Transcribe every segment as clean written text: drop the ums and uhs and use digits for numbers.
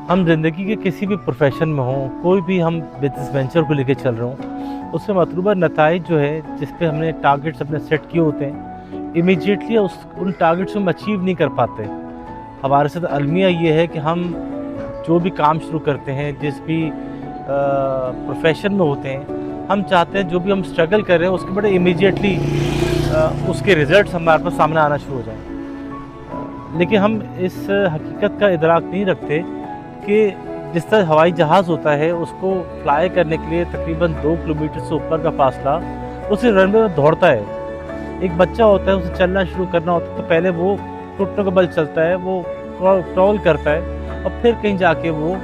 हम ज़िंदगी के किसी भी प्रोफ़ेशन में हों, कोई भी हम बिज़नेस वेंचर को लेके चल रहे हों, उसमें मतलूबा नताइज जो है, जिस पे हमने टारगेट्स अपने सेट किए होते हैं, इमीडिएटली उन टारगेट्स को हम अचीव नहीं कर पाते। हमारे साथ अलमिया ये है कि हम जो भी काम शुरू करते हैं, जिस भी प्रोफ़ेशन में होते हैं, हम चाहते हैं जो भी हम स्ट्रगल कर रहे हैं, उसके बड़े इमीडिएटली उसके रिज़ल्ट्स हमारे पास सामने आना शुरू हो जाएँ। लेकिन हम इस हकीकत का इदराक नहीं रखते कि जिस तरह हवाई जहाज़ होता है, उसको फ्लाई करने के लिए तकरीबन 2 किलोमीटर से ऊपर का फ़ासला वो सिर्फ़ रनवे में दौड़ता है। एक बच्चा होता है, उसे चलना शुरू करना होता है, तो पहले वो घुटनों का बल चलता है, वो क्रॉल करता है और फिर कहीं जाके वो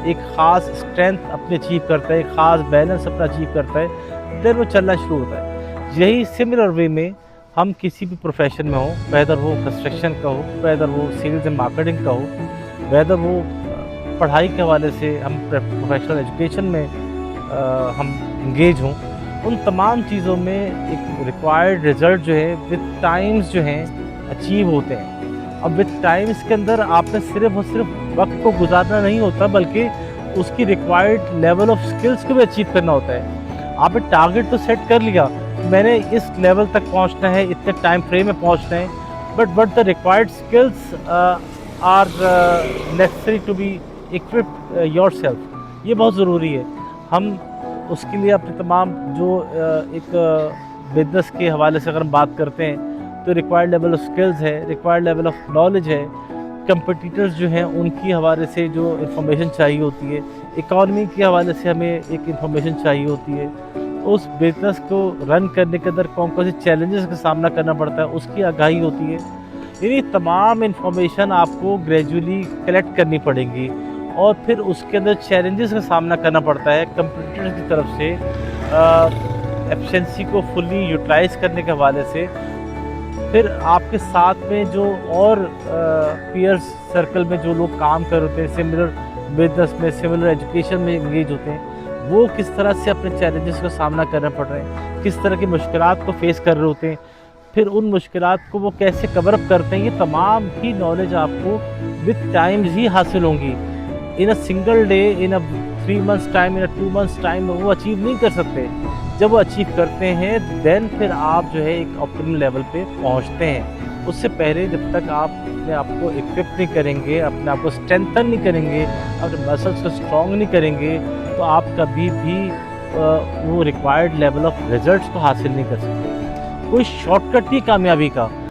एक ख़ास स्ट्रेंथ अपनी अचीव करता है, एक ख़ास बैलेंस अपना अचीव करता है, देन वो चलना शुरू होता है। यही सिमिलर वे में हम किसी भी प्रोफ़ेशन में हों, वेदर वो कंस्ट्रक्शन का हो, वेदर वो सेल्स एंड मार्केटिंग का हो, वेदर वो पढ़ाई के हवाले से हम प्रोफेशनल एजुकेशन में हम इंगेज हों, उन तमाम चीज़ों में एक रिक्वायर्ड रिज़ल्ट जो है विद टाइम्स जो हैं अचीव होते हैं। अब विद टाइम्स के अंदर आपने सिर्फ़ और सिर्फ वक़्त को गुज़ारना नहीं होता, बल्कि उसकी रिक्वायर्ड लेवल ऑफ़ स्किल्स को भी अचीव करना होता है। आपने टारगेट तो सेट कर लिया, मैंने इस लेवल तक पहुँचना है, इतने टाइम फ्रेम में पहुँचना है, but the required skills are necessary to be equip yourself, ये बहुत ज़रूरी है। हम उसके लिए अपने तमाम जो एक बिज़नेस के हवाले से अगर हम बात करते हैं, तो रिक्वायर्ड लेवल ऑफ़ स्किल्स है, रिक्वायर्ड लेवल ऑफ़ नॉलेज है, कंपटीटर्स जो हैं उनकी हवाले से जो इन्फॉर्मेशन चाहिए होती है, इकॉनमी के हवाले से हमें एक इन्फॉर्मेशन चाहिए होती है, उस बिज़नेस को रन करने के अंदर कौन-कौन से चैलेंजेस का सामना करना पड़ता है, उसकी आगाही होती है। ये तमाम इन्फॉर्मेशन आपको ग्रेजुअली कलेक्ट करनी पड़ेगी और फिर उसके अंदर चैलेंजेस का सामना करना पड़ता है कंपटीटर्स की तरफ से एफिशिएंसी को फुली यूटिलाइज़ करने के हवाले से। फिर आपके साथ में जो और पीयर्स सर्कल में जो लोग काम कर रहे होते हैं, सिमिलर बिज़नेस में, सिमिलर एजुकेशन में एंगेज होते हैं, वो किस तरह से अपने चैलेंजेस का सामना करना पड़ रहा है, किस तरह की मुश्किलात को फेस कर रहे होते हैं, फिर उन मुश्किलात को वो कैसे कवर अप करते हैं, ये तमाम ही नॉलेज आपको विद टाइम्स ही हासिल होंगी। In a single day, in a 3 months time, in a 2 months time वो अचीव नहीं कर सकते। जब वो अचीव करते हैं, देन फिर आप जो है एक ऑप्टिमल लेवल पे पहुंचते हैं। उससे पहले जब तक आप अपने आप को इक्विप नहीं करेंगे, अपने आप को स्ट्रेंथन नहीं करेंगे, अपने मसल्स को स्ट्रॉन्ग नहीं करेंगे, तो आप कभी भी वो रिक्वायर्ड लेवल ऑफ रिजल्ट्स को हासिल नहीं कर सकते। कोई शॉर्टकट नहीं कामयाबी का।